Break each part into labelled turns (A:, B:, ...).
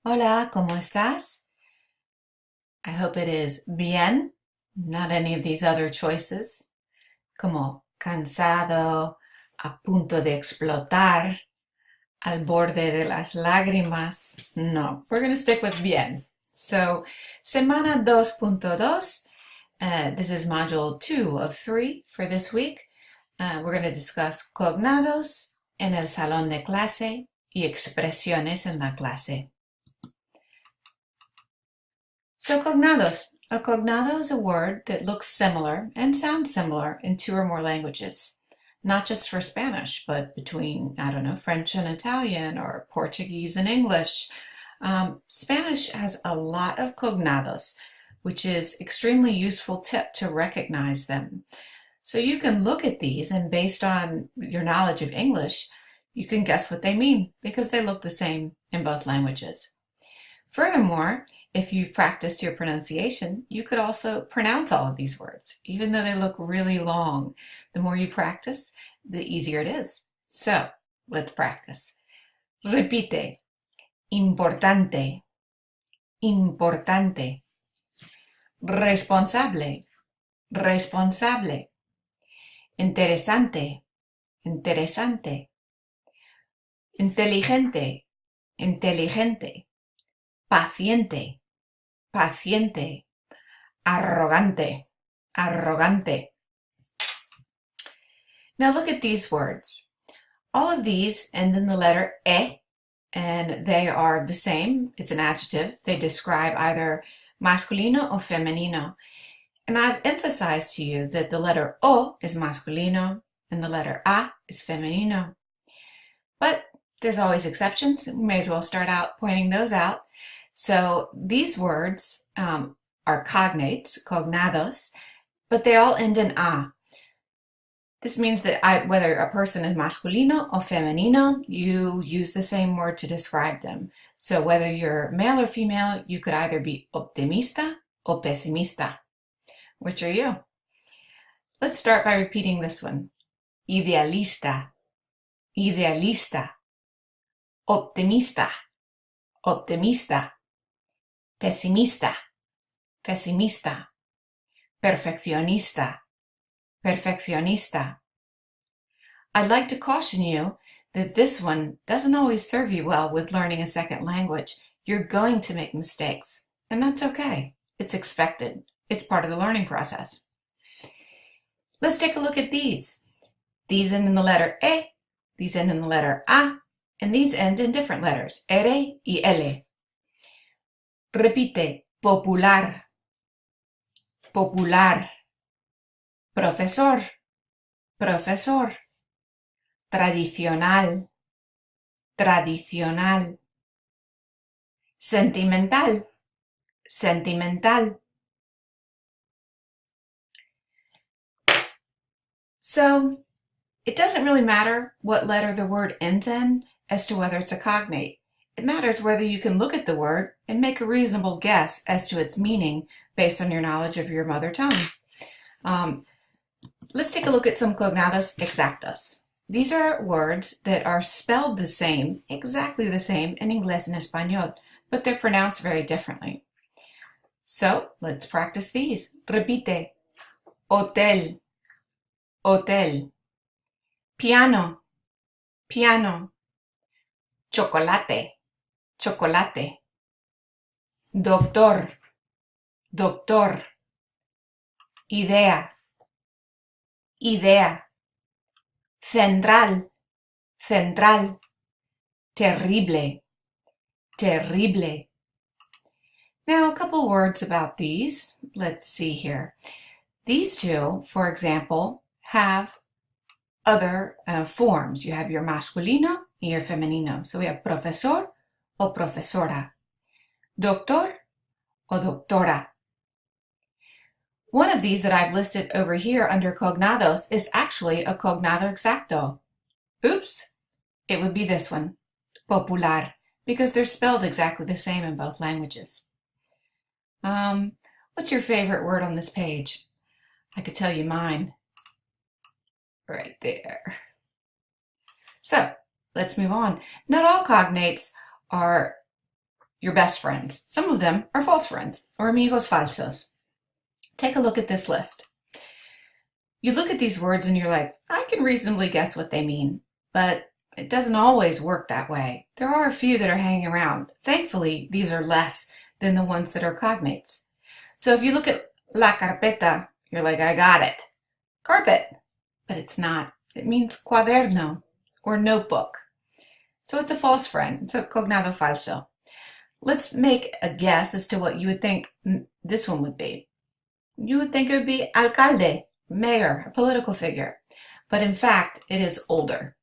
A: Hola, ¿cómo estás? I hope it is bien, not any of these other choices, como cansado, a punto de explotar, al borde de las lágrimas. No, we're going to stick with bien. So, semana 2.2, this is module 2 of 3 for this week. We're going to discuss cognados en el salón de clase y expresiones en la clase. So cognados. A cognado is a word that looks similar and sounds similar in 2 or more languages. Not just for Spanish, but between, I don't know, French and Italian or Portuguese and English. Spanish has a lot of cognados, which is extremely useful tip to recognize them. So you can look at these and based on your knowledge of English, you can guess what they mean because they look the same in both languages. Furthermore, if you've practiced your pronunciation, you could also pronounce all of these words, even though they look really long. The more you practice, the easier it is. So, let's practice. Repite. Importante. Importante. Responsable. Responsable. Interesante. Interesante. Inteligente. Inteligente. Paciente. Paciente. Arrogante. Arrogante. Now look at these words. All of these end in the letter E, and they are the same. It's an adjective. They describe either masculino or femenino. And I've emphasized to you that the letter O is masculino and the letter A is femenino. But there's always exceptions. We may as well start out pointing those out. So these words are cognates, cognados, but they all end in A. This means that whether a person is masculino or femenino, you use the same word to describe them. So whether you're male or female, you could either be optimista or pesimista. Which are you? Let's start by repeating this one. Idealista, idealista. Optimista, optimista. Pesimista, pesimista. Perfeccionista, perfeccionista. I'd like to caution you that this one doesn't always serve you well with learning a second language. You're going to make mistakes, and that's okay. It's expected. It's part of the learning process. Let's take a look at these. These end in the letter E, these end in the letter A, and these end in different letters, R y L. Repite, popular, popular. Profesor, profesor. Tradicional, tradicional. Sentimental, sentimental. So, it doesn't really matter what letter the word ends in as to whether it's a cognate. It matters whether you can look at the word and make a reasonable guess as to its meaning based on your knowledge of your mother tongue. Let's take a look at some cognados exactos. These are words that are spelled the same, exactly the same in Inglés and Español, but they're pronounced very differently. So, let's practice these. Repite. Hotel, hotel. Piano, piano. Chocolate, chocolate. Doctor, doctor. Idea, idea. Central, central. Terrible, terrible. Now, a couple words about these. Let's see here. These two, for example, have other forms. You have your masculino and your femenino. So we have profesor o profesora, doctor o doctora. One of these that I've listed over here under cognados is actually a cognado exacto. Oops, it would be this one, popular, because they're spelled exactly the same in both languages. What's your favorite word on this page? I could tell you mine. Right there. So, let's move on. Not all cognates are your best friends. Some of them are false friends or amigos falsos. Take a look at this list. You look at these words and you're like, I can reasonably guess what they mean, but it doesn't always work that way. There are a few that are hanging around. Thankfully, these are less than the ones that are cognates. So if you look at la carpeta, you're like, I got it. Carpet. But it's not. It means cuaderno or notebook. So it's a false friend. It's a cognado falso. Let's make a guess as to what you would think this one would be. You would think it would be alcalde, mayor, a political figure. But in fact, it is older.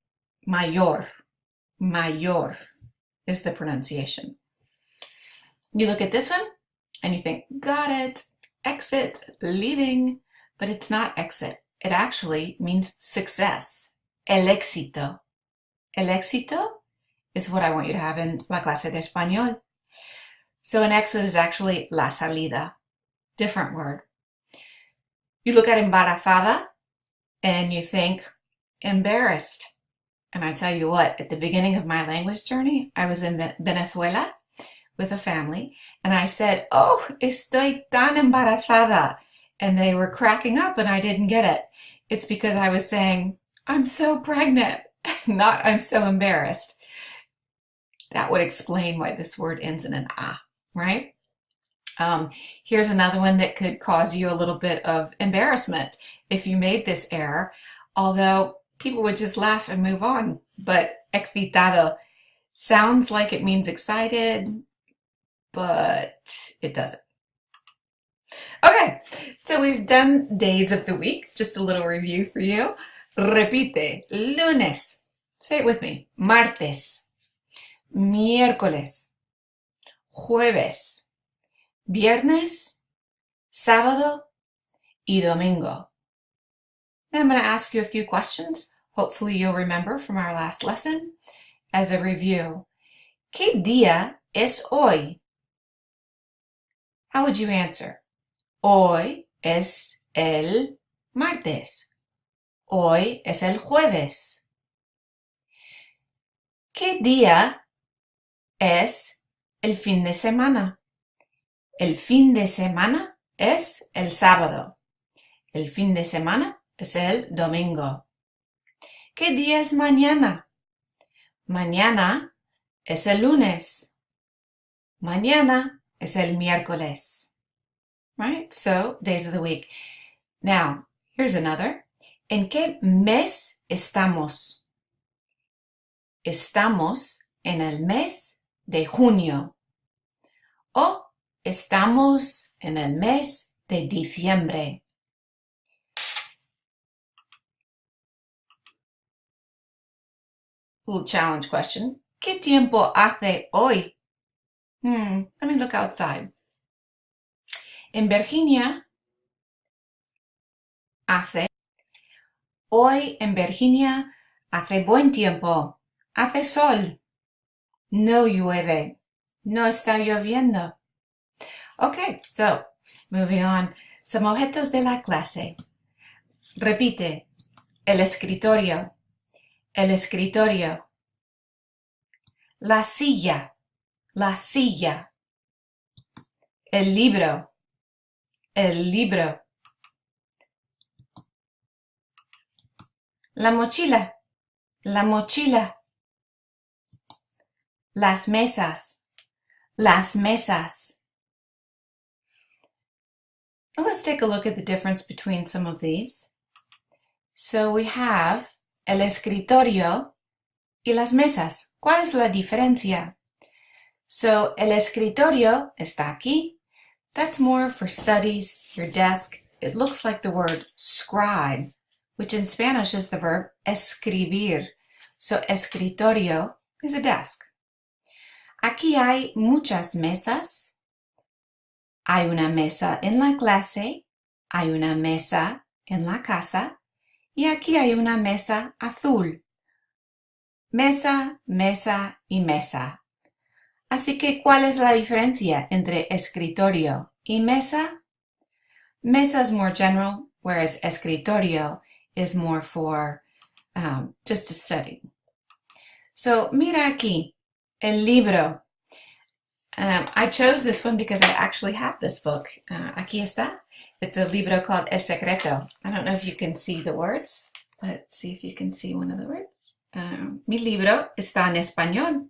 A: Mayor. Mayor is the pronunciation. You look at this one and you think, got it, exit, leaving, but it's not exit. It actually means success. El éxito. El éxito is what I want you to have in la clase de español. So an exit is actually la salida. Different word. You look at embarazada and you think embarrassed. And I tell you what, at the beginning of my language journey, I was in Venezuela with a family, and I said, oh, estoy tan embarazada. And they were cracking up and I didn't get it. It's because I was saying, I'm so pregnant, not I'm so embarrassed. That would explain why this word ends in an a, right? Here's another one that could cause you a little bit of embarrassment if you made this error, although people would just laugh and move on. But excitado sounds like it means excited, but it doesn't. Okay, so we've done days of the week. Just a little review for you. Repite. Lunes. Say it with me. Martes. Miércoles. Jueves. Viernes. Sábado. Y domingo. Now I'm going to ask you a few questions. Hopefully you'll remember from our last lesson. As a review. ¿Qué día es hoy? How would you answer? Hoy es el martes. Hoy es el jueves. ¿Qué día es el fin de semana? El fin de semana es el sábado. El fin de semana es el domingo. ¿Qué día es mañana? Mañana es el lunes. Mañana es el miércoles. Right? So, days of the week. Now, here's another. ¿En qué mes estamos? Estamos en el mes de junio. O estamos en el mes de diciembre. Little challenge question. ¿Qué tiempo hace hoy? Let me look outside. En Virginia hoy en Virginia hace buen tiempo, hace sol, no llueve, no está lloviendo. Okay, so moving on, some objetos de la clase. Repite, el escritorio, la silla, el libro, la mochila, las mesas. Now let's take a look at the difference between some of these. So we have el escritorio y las mesas. ¿Cuál es la diferencia? So el escritorio está aquí. That's more for studies, your desk. It looks like the word scribe, which in Spanish is the verb escribir. So escritorio is a desk. Aquí hay muchas mesas. Hay una mesa en la clase, hay una mesa en la casa y aquí hay una mesa azul. Mesa, mesa y mesa. Así que, ¿cuál es la diferencia entre escritorio y mesa? Mesa is more general, whereas escritorio is more for just to study. So, mira aquí, el libro. I chose this one because I actually have this book. Aquí está. It's a libro called El Secreto. I don't know if you can see the words, but see if you can see one of the words. Mi libro está en español.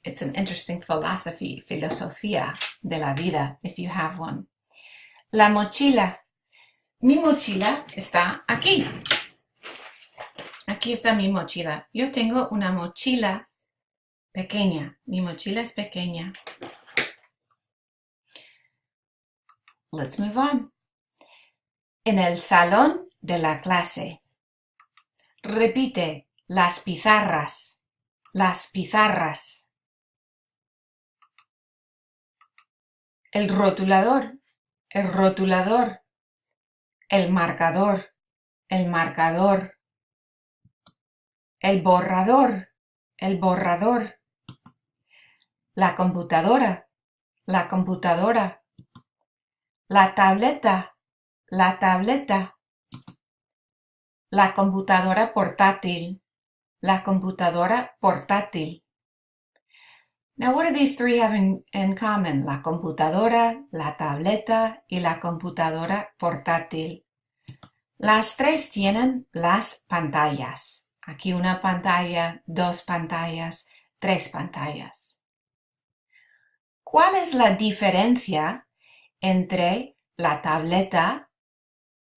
A: It's an interesting philosophy, filosofía de la vida, if you have one. La mochila. Mi mochila está aquí. Aquí está mi mochila. Yo tengo una mochila pequeña. Mi mochila es pequeña. Let's move on. En el salón de la clase. Repite, las pizarras. Las pizarras. El rotulador. El rotulador. El marcador. El marcador. El borrador. El borrador. La computadora. La computadora. La tableta. La tableta. La computadora portátil. La computadora portátil. Now, what do these three have in common? La computadora, la tableta y la computadora portátil. Las tres tienen las pantallas. Aquí una pantalla, dos pantallas, tres pantallas. ¿Cuál es la diferencia entre la tableta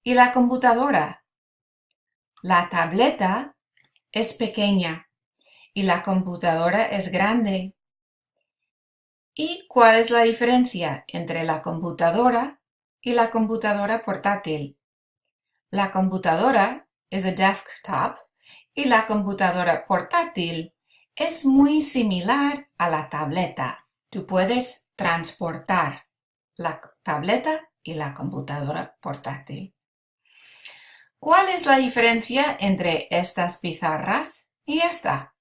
A: y la computadora? La tableta es pequeña y la computadora es grande. ¿Y cuál es la diferencia entre la computadora y la computadora portátil? La computadora es a desktop y la computadora portátil es muy similar a la tableta. Tú puedes transportar la tableta y la computadora portátil. ¿Cuál es la diferencia entre estas pizarras y esta?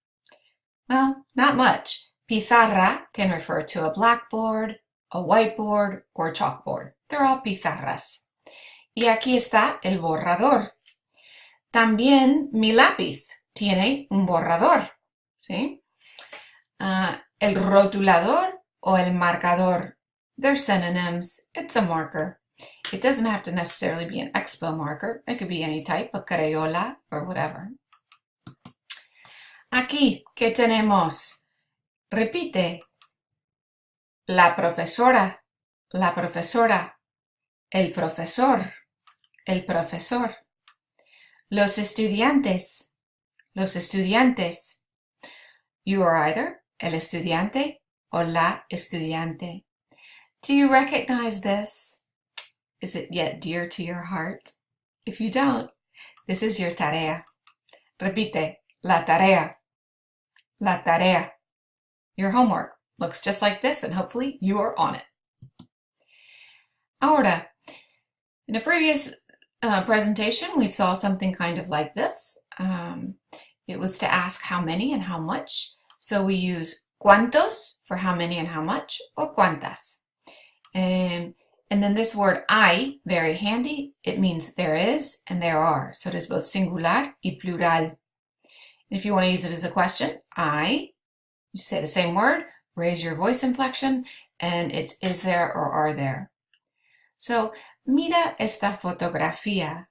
A: Well, not much. Pizarra can refer to a blackboard, a whiteboard, or chalkboard. They're all pizarras. Y aquí está el borrador. También mi lápiz tiene un borrador, ¿sí? El rotulador o el marcador. They're synonyms. It's a marker. It doesn't have to necessarily be an expo marker. It could be any type, a Crayola or whatever. Aquí, ¿qué tenemos? Repite. La profesora, la profesora, el profesor, el profesor. Los estudiantes, los estudiantes. You are either el estudiante o la estudiante. Do you recognize this? Is it yet dear to your heart? If you don't, this is your tarea. Repite, la tarea, la tarea. Your homework looks just like this, and hopefully you are on it. Ahora, in a previous presentation, we saw something kind of like this. It was to ask how many and how much. So we use cuántos for how many and how much, or cuántas. And then this word hay, very handy. It means there is and there are. So it is both singular y plural. If you want to use it as a question, hay, you say the same word, raise your voice inflection, and it's is there or are there. So, mira esta fotografía.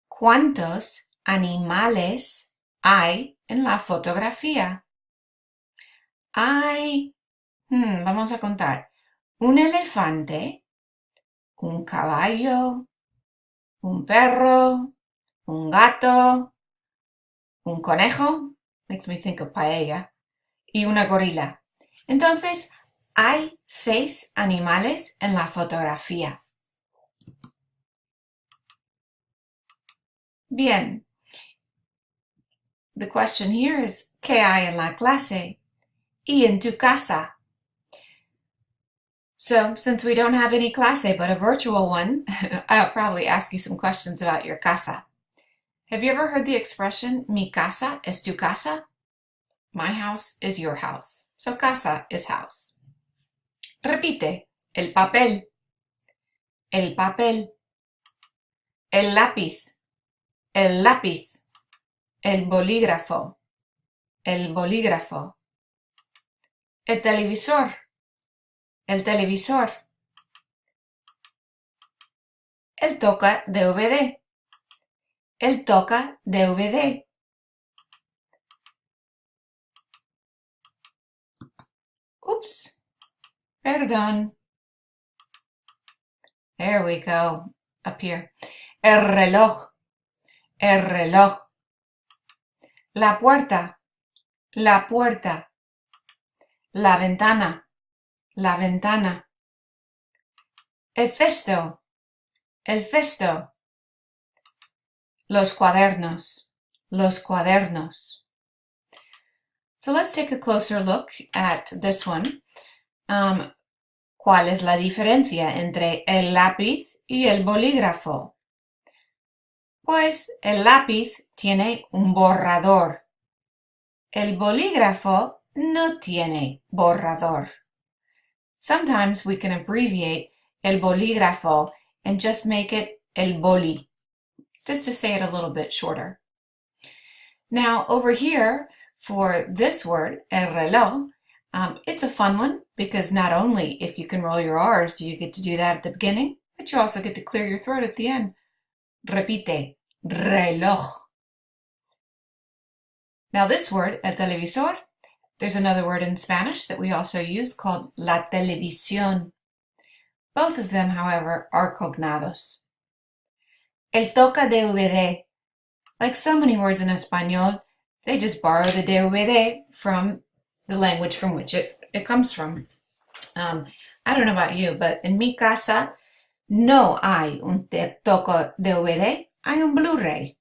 A: ¿Cuántos animales hay en la fotografía? Hay, vamos a contar, un elefante, un caballo, un perro, un gato, un conejo, makes me think of paella, y una gorila. Entonces, hay 6 animales en la fotografía. Bien. The question here is, ¿qué hay en la clase? Y en tu casa. So, since we don't have any clase but a virtual one, I'll probably ask you some questions about your casa. Have you ever heard the expression, mi casa es tu casa? My house is your house. So casa is house. Repite. El papel. El papel. El lápiz. El lápiz. El bolígrafo. El bolígrafo. El televisor. El televisor. Él toca DVD. Él toca DVD. Oops. Perdón. There we go. Up here. El reloj. El reloj. La puerta. La puerta. La ventana. La ventana. El cesto. El cesto. Los cuadernos. Los cuadernos. So let's take a closer look at this one. ¿Cuál es la diferencia entre el lápiz y el bolígrafo? Pues el lápiz tiene un borrador. El bolígrafo no tiene borrador. Sometimes we can abbreviate el bolígrafo and just make it el boli, just to say it a little bit shorter. Now over here, for this word, el reloj, it's a fun one because not only if you can roll your R's do you get to do that at the beginning, but you also get to clear your throat at the end. Repite, reloj. Now this word, el televisor, there's another word in Spanish that we also use called la televisión. Both of them, however, are cognados. El toca DVD. Like so many words in Espanol, they just borrow the DVD from the language from which it comes from. I don't know about you, but in mi casa no hay un toco DVD, hay un Blu-ray.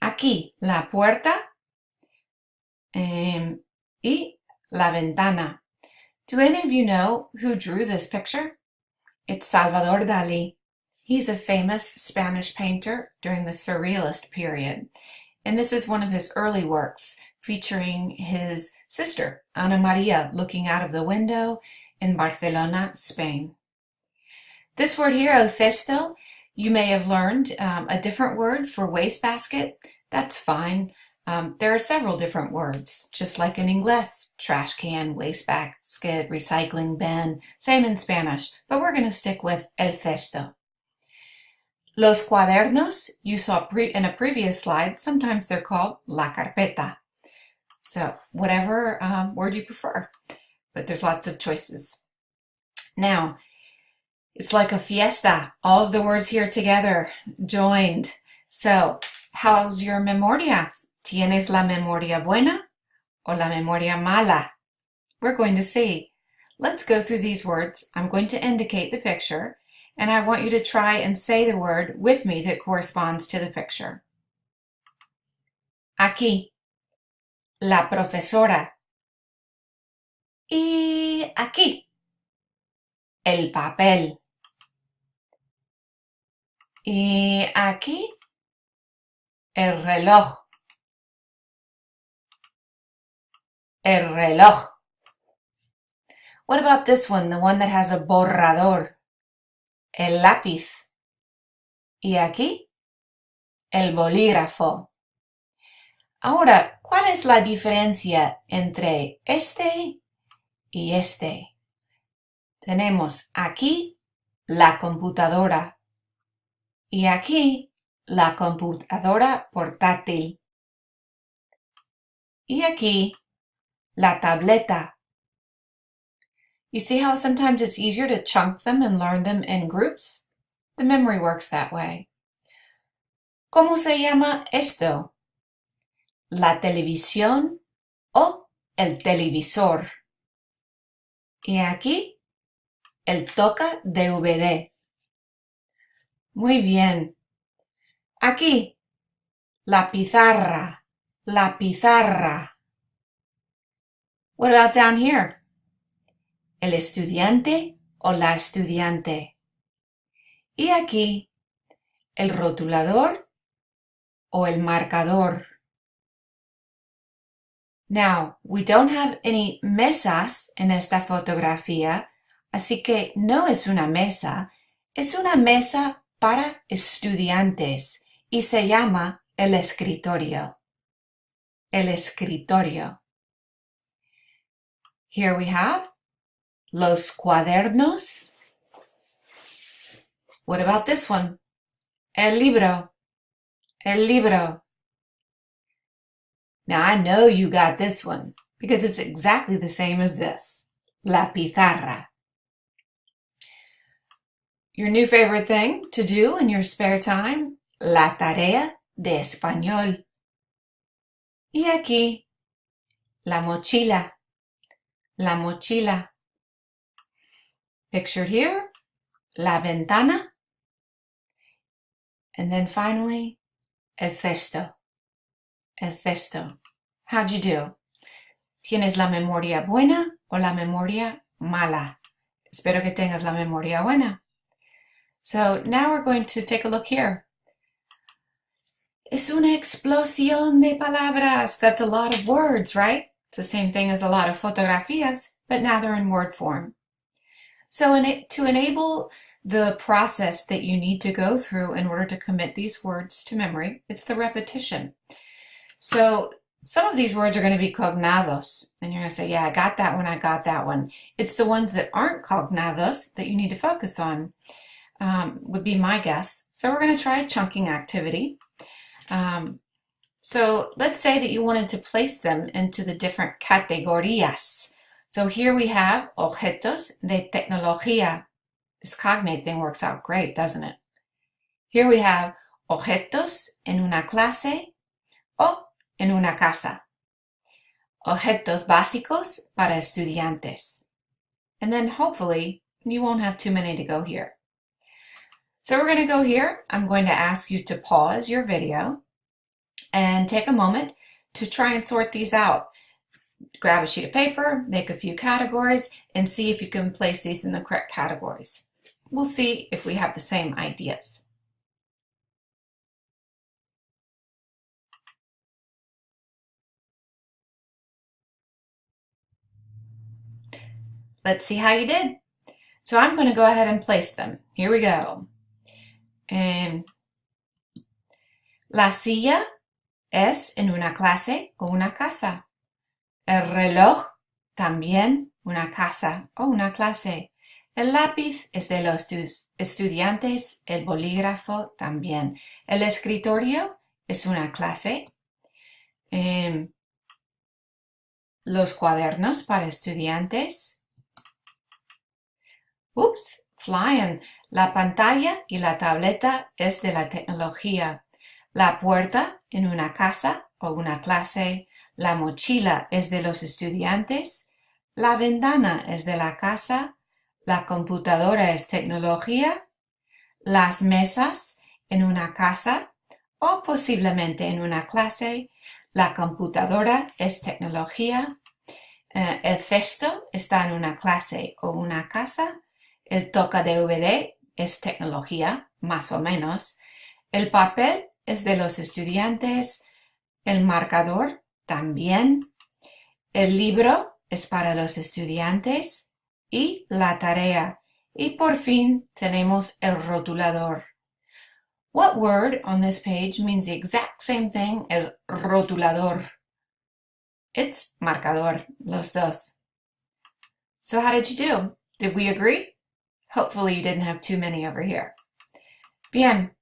A: Aquí la puerta y la ventana. Do any of you know who drew this picture? It's Salvador Dalí. He's a famous Spanish painter during the Surrealist period, and this is one of his early works featuring his sister, Ana Maria, looking out of the window in Barcelona, Spain. This word here, el cesto, you may have learned a different word for wastebasket. That's fine. There are several different words, just like in English, trash can, wastebasket, recycling bin, same in Spanish, but we're going to stick with el cesto. Los cuadernos, you saw in a previous slide, sometimes they're called la carpeta. So whatever word you prefer, but there's lots of choices. Now, it's like a fiesta, all of the words here together, joined. So, how's your memoria? ¿Tienes la memoria buena o la memoria mala? We're going to see. Let's go through these words. I'm going to indicate the picture, and I want you to try and say the word with me that corresponds to the picture. Aquí, la profesora. Y aquí, el papel. Y aquí, el reloj. El reloj. What about this one, the one that has a borrador? El lápiz. Y aquí, el bolígrafo. Ahora, ¿cuál es la diferencia entre este y este? Tenemos aquí la computadora y aquí la computadora portátil. Y aquí la tableta. You see how sometimes it's easier to chunk them and learn them in groups? The memory works that way. ¿Cómo se llama esto? La televisión o el televisor. Y aquí, el toca DVD. Muy bien. Aquí, la pizarra. La pizarra. What about down here? El estudiante o la estudiante. Y aquí, el rotulador o el marcador. Now, we don't have any mesas en esta fotografía, así que no es una mesa para estudiantes y se llama el escritorio. El escritorio. Here we have los cuadernos. What about this one? El libro. El libro. Now I know you got this one because it's exactly the same as this. La pizarra. Your new favorite thing to do in your spare time, la tarea de español. Y aquí, la mochila. La mochila. Pictured here, la ventana. And then finally, el cesto. El cesto. How'd you do? ¿Tienes la memoria buena o la memoria mala? Espero que tengas la memoria buena. So now we're going to take a look here. Es una explosión de palabras. That's a lot of words, right? It's the same thing as a lot of fotografías, but now they're in word form. So to enable the process that you need to go through in order to commit these words to memory, it's the repetition. So some of these words are going to be cognados, and you're going to say, yeah, I got that one, I got that one. It's the ones that aren't cognados that you need to focus on, would be my guess. So we're going to try a chunking activity. So let's say that you wanted to place them into the different categorías. So here we have objetos de tecnología. This cognate thing works out great, doesn't it? Here we have objetos en una clase o en una casa. Objetos básicos para estudiantes. And then hopefully you won't have too many to go here. So we're going to go here. I'm going to ask you to pause your video and take a moment to try and sort these out. Grab a sheet of paper, make a few categories, and see if you can place these in the correct categories. We'll see if we have the same ideas. Let's see how you did. So I'm going to go ahead and place them. Here we go. La silla es en una clase o una casa. El reloj también una casa o una clase. El lápiz es de los estudiantes, el bolígrafo también. El escritorio es una clase. Los cuadernos para estudiantes. Oops, flying. La pantalla y la tableta es de la tecnología. La puerta en una casa o una clase. La mochila es de los estudiantes. La ventana es de la casa. La computadora es tecnología. Las mesas en una casa o posiblemente en una clase. La computadora es tecnología. El cesto está en una clase o una casa. El toca DVD es tecnología, más o menos. El papel es de los estudiantes. El marcador también. El libro es para los estudiantes. Y la tarea. Y por fin tenemos el rotulador. What word on this page means the exact same thing as rotulador? It's marcador, los dos. So how did you do? Did we agree? Hopefully you didn't have too many over here. Bien.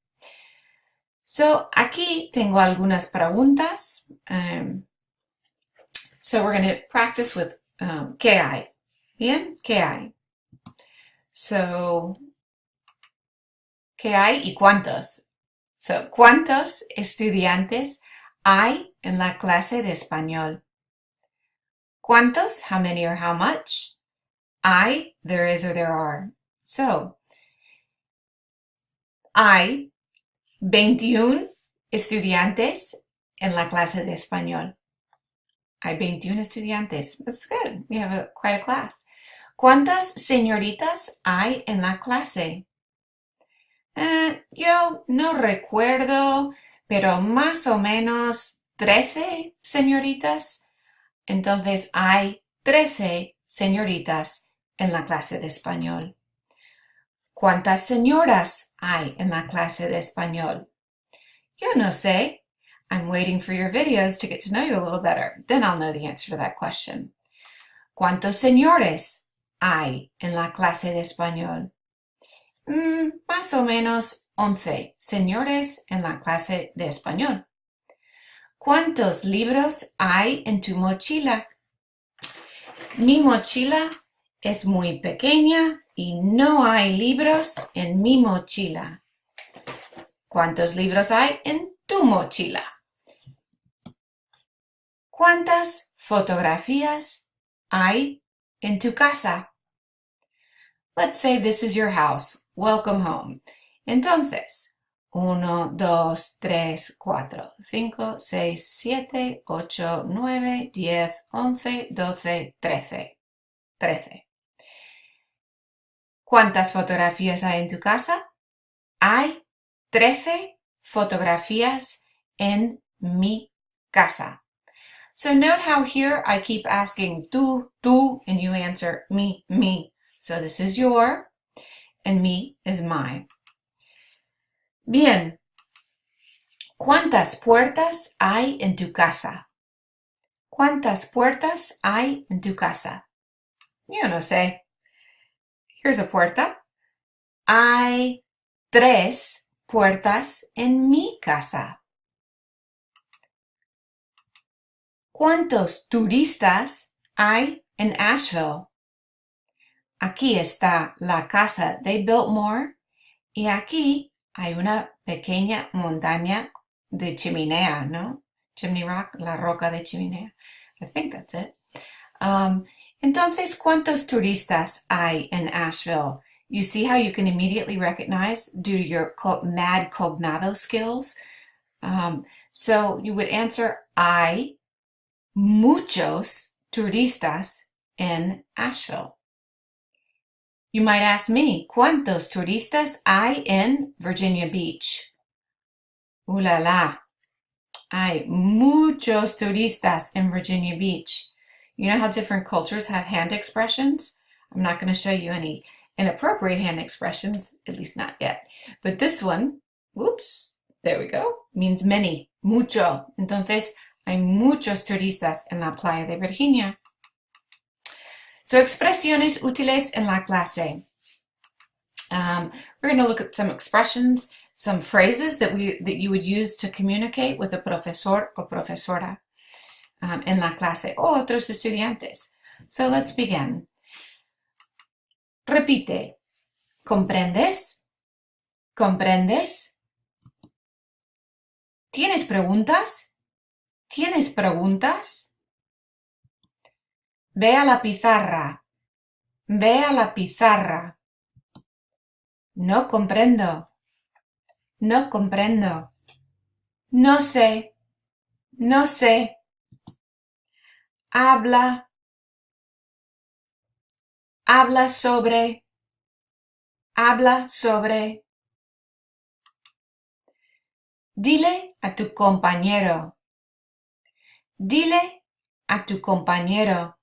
A: So aquí tengo algunas preguntas. So we're going to practice with ¿qué hay? Bien, ¿qué hay? So, ¿qué hay y cuántos? So, ¿cuántos estudiantes hay en la clase de español? ¿Cuántos? How many or how much? Hay, there is or there are. So, hay 21 estudiantes en la clase de español. Hay 21 estudiantes. That's good. We have quite a class. ¿Cuántas señoritas hay en la clase? Yo no recuerdo, pero más o menos 13 señoritas. Entonces hay 13 señoritas en la clase de español. ¿Cuántas señoras hay en la clase de español? Yo no sé. I'm waiting for your videos to get to know you a little better. Then I'll know the answer to that question. ¿Cuántos señores hay en la clase de español? Más o menos 11 señores en la clase de español. ¿Cuántos libros hay en tu mochila? Mi mochila es muy pequeña y no hay libros en mi mochila. ¿Cuántos libros hay en tu mochila? ¿Cuántas fotografías hay en tu casa? Let's say this is your house. Welcome home. Entonces, 1, 2, 3, 4, 5, 6, 7, 8, 9, 10, 11, 12, 13. 13. ¿Cuántas fotografías hay en tu casa? Hay 13 fotografías en mi casa. So note how here I keep asking tú, and you answer me. So this is your, and me is my. Bien. ¿Cuántas puertas hay en tu casa? ¿Cuántas puertas hay en tu casa? Yo no sé. Here's a puerta. Hay 3 puertas en mi casa. ¿Cuántos turistas hay en Asheville? Aquí está la casa de Biltmore y aquí hay una pequeña montaña de chimenea, ¿no? Chimney Rock, la roca de chimenea. I think that's it. Entonces, ¿cuántos turistas hay en Asheville? You see how you can immediately recognize due to your mad cognado skills? So you would answer, hay muchos turistas en Asheville. You might ask me, ¿cuántos turistas hay en Virginia Beach? ¡Uh, la, la! Hay muchos turistas in Virginia Beach. You know how different cultures have hand expressions? I'm not going to show you any inappropriate hand expressions, at least not yet. But this one, whoops, there we go, means many, mucho. Entonces, hay muchos turistas en la playa de Virginia. So, expresiones útiles en la clase. We're going to look at some expressions, some phrases that you would use to communicate with a profesor o profesora en la clase o otros estudiantes. So let's begin. Repite. ¿Comprendes? ¿Comprendes? ¿Tienes preguntas? ¿Tienes preguntas? Ve a la pizarra. Ve a la pizarra. No comprendo. No comprendo. No sé. No sé. Habla. Habla sobre. Habla sobre. Dile a tu compañero. Dile a tu compañero.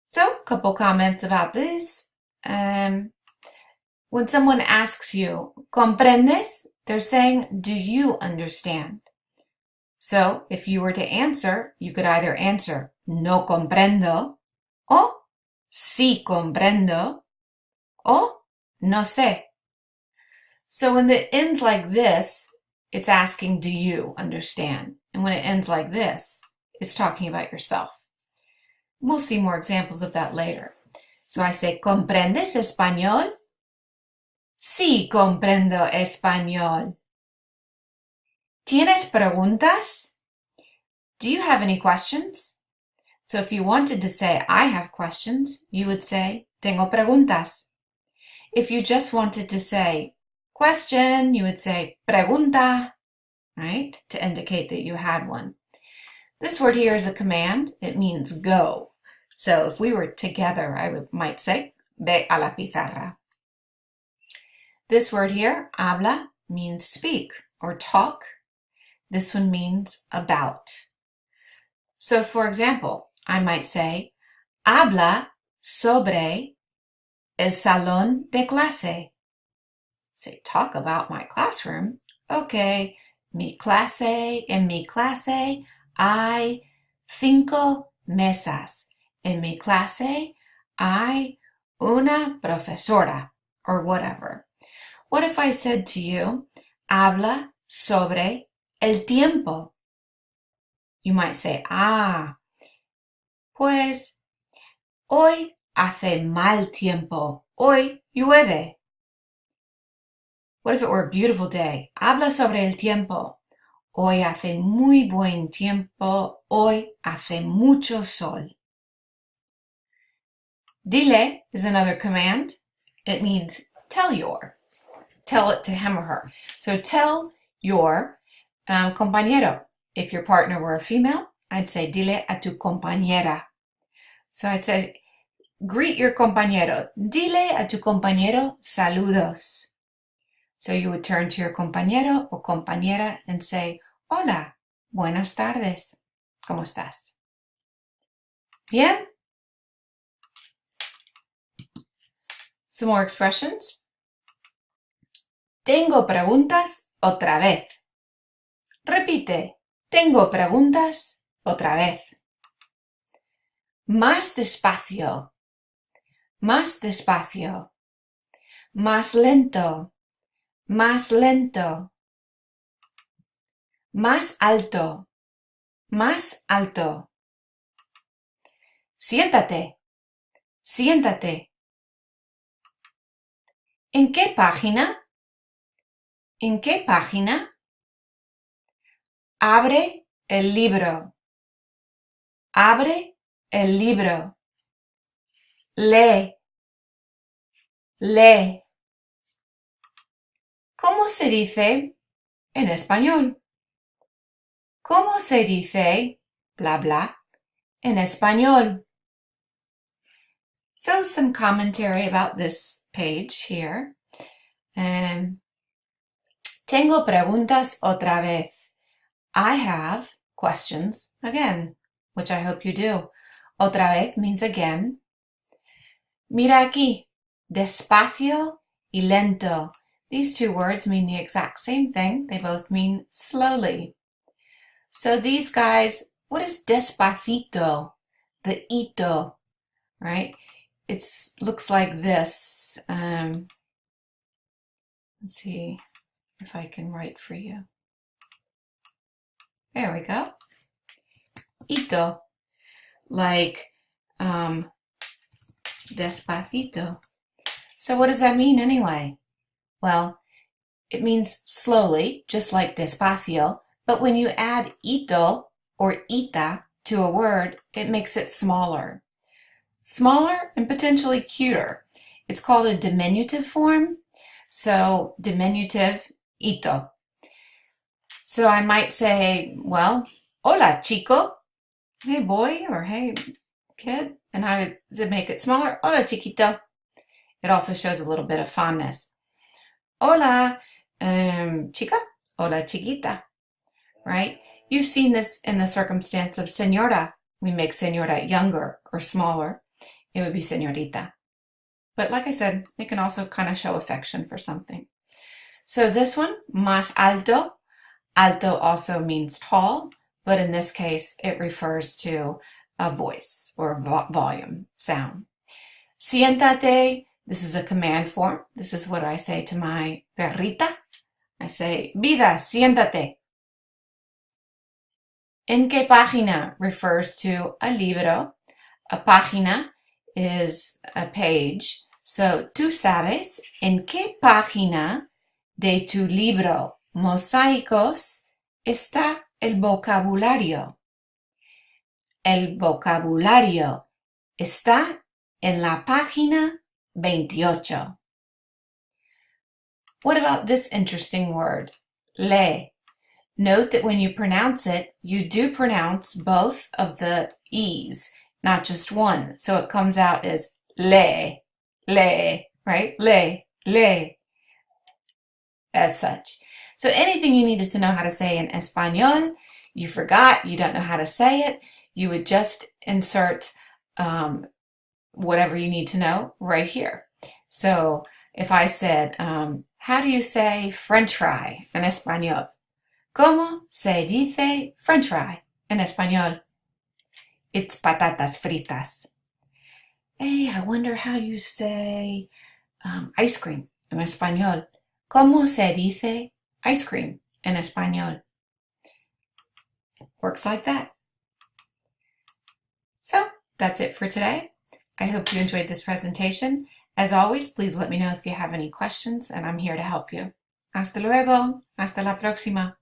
A: So, a couple comments about this. When someone asks you, ¿comprendes? They're saying, do you understand? So, if you were to answer, you could either answer, no comprendo, o sí comprendo, o no sé. So when it ends like this, it's asking, do you understand? And when it ends like this, it's talking about yourself. We'll see more examples of that later. So I say, ¿comprendes español? Sí, comprendo español. ¿Tienes preguntas? Do you have any questions? So if you wanted to say, I have questions, you would say, tengo preguntas. If you just wanted to say, question, you would say, pregunta, right? To indicate that you had one. This word here is a command. It means go. So if we were together, I might say, ve a la pizarra. This word here, habla, means speak or talk. This one means about. So for example, I might say, habla sobre el salón de clase. Say, talk about my classroom. Okay, en mi clase hay 5 mesas. En mi clase hay una profesora, or whatever. What if I said to you, habla sobre el tiempo? You might say, pues hoy hace mal tiempo. Hoy llueve. What if it were a beautiful day? Habla sobre el tiempo. Hoy hace muy buen tiempo. Hoy hace mucho sol. Dile is another command. It means tell your. Tell it to him or her. So tell your compañero. If your partner were a female, I'd say dile a tu compañera. So I'd say greet your compañero. Dile a tu compañero saludos. So you would turn to your compañero o compañera and say, hola, buenas tardes. ¿Cómo estás? Bien? Some more expressions. Tengo preguntas otra vez. Repite. Tengo preguntas otra vez. Más despacio. Más despacio. Más lento. Más lento. Más alto. Más alto. Siéntate. Siéntate. ¿En qué página? ¿En qué página? Abre el libro. Abre el libro. Lee. Lee. ¿Cómo se dice en español? ¿Cómo se dice bla bla en español? So some commentary about this page here. Tengo preguntas otra vez. I have questions again, which I hope you do. Otra vez means again. Mira aquí, despacio y lento. These two words mean the exact same thing. They both mean slowly. So these guys, what is despacito? The ito, right? It looks like this. Let's see if I can write for you. There we go. Ito, like despacito. So what does that mean anyway? Well, it means slowly, just like despacio, but when you add ito or ita to a word, it makes it smaller. Smaller and potentially cuter. It's called a diminutive form. So diminutive, ito. So I might say, well, hola chico, hey boy or hey kid, and I would make it smaller, hola chiquito. It also shows a little bit of fondness. Hola chica, hola chiquita, right? You've seen this in the circumstance of señora. We make señora younger or smaller. It would be señorita. But like I said, it can also kind of show affection for something. So this one, más alto. Alto also means tall, but in this case, it refers to a voice or volume, sound. Siéntate. This is a command form. This is what I say to my perrita. I say, vida, siéntate. ¿En qué página? Refers to a libro. A página is a page. So, tú sabes en qué página de tu libro Mosaicos está el vocabulario. El vocabulario está en la página 28. What about this interesting word? Le. Note that when you pronounce it, you do pronounce both of the E's, not just one. So it comes out as le, right? Le, as such. So anything you needed to know how to say in Espanol, you forgot, you don't know how to say it, you would just insert whatever you need to know right here. So if I said, how do you say French fry in Espanol? ¿Cómo se dice French fry en español? It's patatas fritas. Hey, I wonder how you say ice cream en español. ¿Cómo se dice ice cream en español? Works like that. So that's it for today. I hope you enjoyed this presentation. As always, please let me know if you have any questions, and I'm here to help you. Hasta luego. Hasta la próxima.